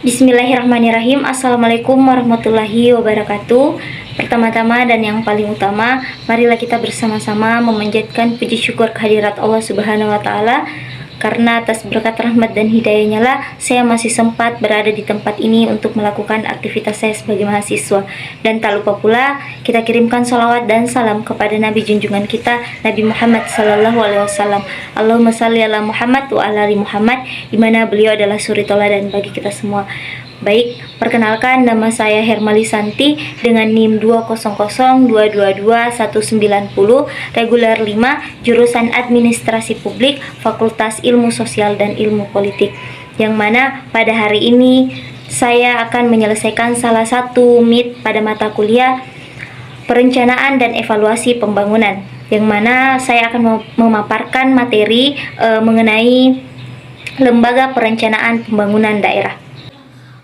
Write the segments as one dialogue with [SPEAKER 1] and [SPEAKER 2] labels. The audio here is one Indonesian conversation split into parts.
[SPEAKER 1] Bismillahirrahmanirrahim. Assalamualaikum warahmatullahi wabarakatuh. Pertama-tama dan yang paling utama, marilah kita bersama-sama memanjatkan puji syukur kehadirat Allah Subhanahu wa taala, karena atas berkat rahmat dan hidayahnya lah saya masih sempat berada di tempat ini untuk melakukan aktivitas saya sebagai mahasiswa. Dan tak lupa pula kita kirimkan salawat dan salam kepada Nabi junjungan kita, Nabi Muhammad sallallahu alaihi wasallam. Allahumma shalli ala Muhammad wa ala ali Muhammad, di mana beliau adalah suri tauladan bagi kita semua. Baik, perkenalkan, nama saya Hermali Santi dengan NIM 200222190, reguler 5, jurusan Administrasi Publik, Fakultas Ilmu Sosial dan Ilmu Politik. Yang mana pada hari ini saya akan menyelesaikan salah satu MIT pada mata kuliah Perencanaan dan Evaluasi Pembangunan, yang mana saya akan memaparkan materi mengenai Lembaga Perencanaan Pembangunan Daerah.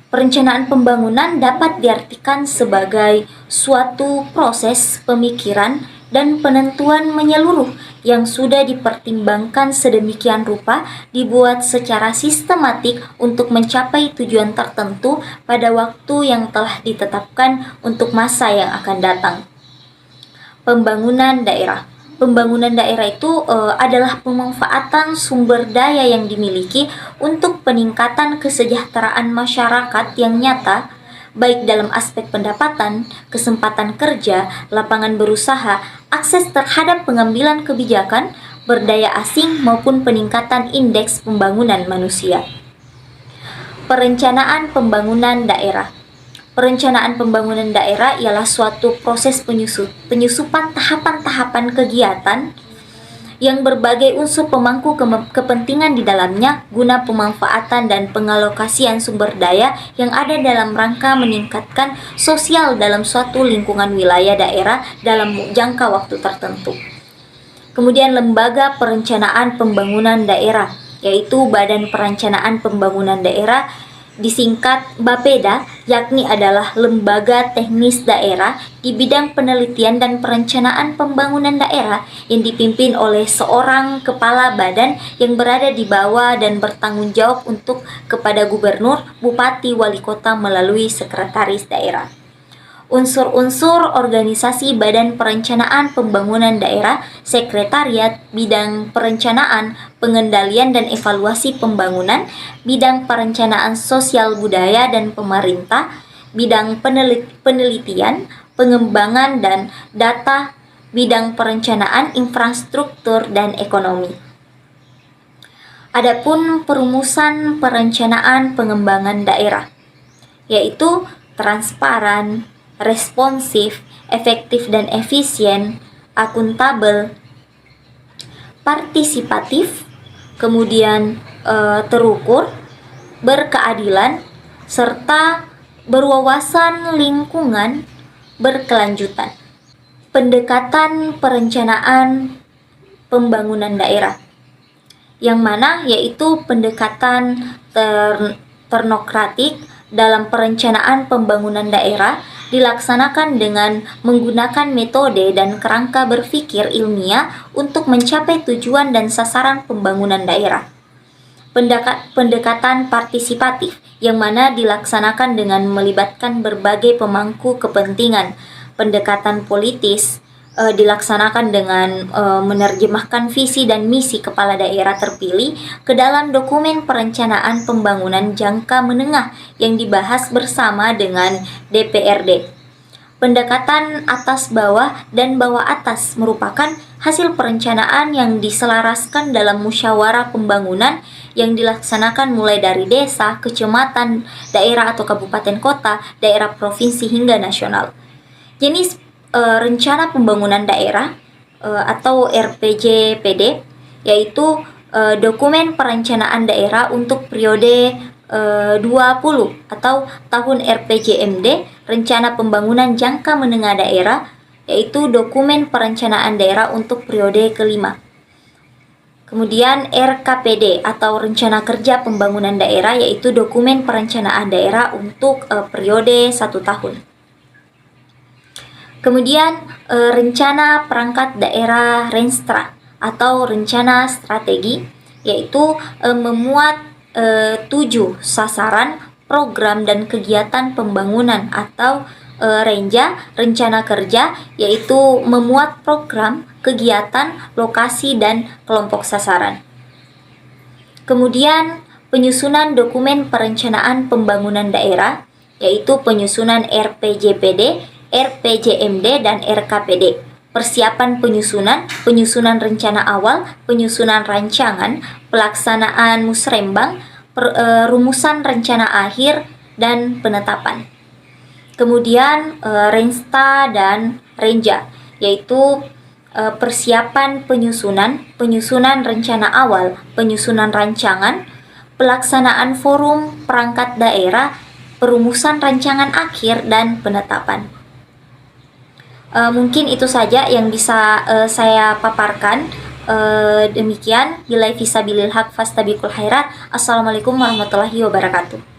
[SPEAKER 1] Perencanaan pembangunan dapat diartikan sebagai suatu proses pemikiran dan penentuan menyeluruh yang sudah dipertimbangkan sedemikian rupa, dibuat secara sistematik untuk mencapai tujuan tertentu pada waktu yang telah ditetapkan untuk masa yang akan datang. Pembangunan daerah. Pembangunan daerah itu adalah pemanfaatan sumber daya yang dimiliki untuk peningkatan kesejahteraan masyarakat yang nyata, baik dalam aspek pendapatan, kesempatan kerja, lapangan berusaha, akses terhadap pengambilan kebijakan, berdaya asing maupun peningkatan indeks pembangunan manusia. Perencanaan pembangunan daerah. Perencanaan pembangunan daerah ialah suatu proses penyusupan tahapan-tahapan kegiatan yang berbagai unsur pemangku kepentingan di dalamnya guna pemanfaatan dan pengalokasian sumber daya yang ada dalam rangka meningkatkan sosial dalam suatu lingkungan wilayah daerah dalam jangka waktu tertentu. Kemudian Lembaga Perencanaan Pembangunan Daerah, yaitu Badan Perencanaan Pembangunan Daerah, disingkat BAPEDA, yakni adalah lembaga teknis daerah di bidang penelitian dan perencanaan pembangunan daerah yang dipimpin oleh seorang kepala badan yang berada di bawah dan bertanggung jawab untuk kepada gubernur, bupati, wali kota melalui sekretaris daerah. Unsur-unsur organisasi Badan Perencanaan Pembangunan Daerah, Sekretariat, Bidang Perencanaan, Pengendalian dan Evaluasi Pembangunan, Bidang Perencanaan Sosial Budaya dan Pemerintah, Bidang Penelitian, Pengembangan dan Data, Bidang Perencanaan Infrastruktur dan Ekonomi. Adapun perumusan perencanaan pengembangan daerah, yaitu transparan, responsif, efektif dan efisien, akuntabel, partisipatif, kemudian terukur, berkeadilan, serta berwawasan lingkungan berkelanjutan. Pendekatan perencanaan pembangunan daerah, yang mana yaitu pendekatan teknokratik dalam perencanaan pembangunan daerah dilaksanakan dengan menggunakan metode dan kerangka berpikir ilmiah untuk mencapai tujuan dan sasaran pembangunan daerah. Pendekatan partisipatif, yang mana dilaksanakan dengan melibatkan berbagai pemangku kepentingan. Pendekatan politis dilaksanakan dengan menerjemahkan visi dan misi kepala daerah terpilih ke dalam dokumen perencanaan pembangunan jangka menengah yang dibahas bersama dengan DPRD. Pendekatan atas bawah dan bawah atas merupakan hasil perencanaan yang diselaraskan dalam musyawarah pembangunan yang dilaksanakan mulai dari desa, kecamatan, daerah atau kabupaten kota, daerah provinsi hingga nasional. Jenis rencana pembangunan daerah atau RPJPD, yaitu dokumen perencanaan daerah untuk periode 20 atau tahun RPJMD, rencana pembangunan jangka menengah daerah, yaitu dokumen perencanaan daerah untuk periode kelima. Kemudian RKPD atau rencana kerja pembangunan daerah, yaitu dokumen perencanaan daerah untuk periode 1 tahun. Kemudian rencana perangkat daerah Renstra atau rencana strategi, yaitu memuat 7 sasaran program dan kegiatan pembangunan atau RENJA, rencana kerja, yaitu memuat program, kegiatan, lokasi, dan kelompok sasaran. Kemudian penyusunan dokumen perencanaan pembangunan daerah, yaitu penyusunan RPJPD, RPJMD, dan RKPD. Persiapan penyusunan rencana awal, penyusunan rancangan, pelaksanaan musrembang, rumusan rencana akhir, dan penetapan. Kemudian Rensta dan Renja, yaitu persiapan penyusunan rencana awal, penyusunan rancangan, pelaksanaan forum perangkat daerah, perumusan rancangan akhir, dan penetapan. Mungkin itu saja yang bisa saya paparkan. Demikian, billahi fisabilil haq fastabiqul khairat. Assalamualaikum warahmatullahi wabarakatuh.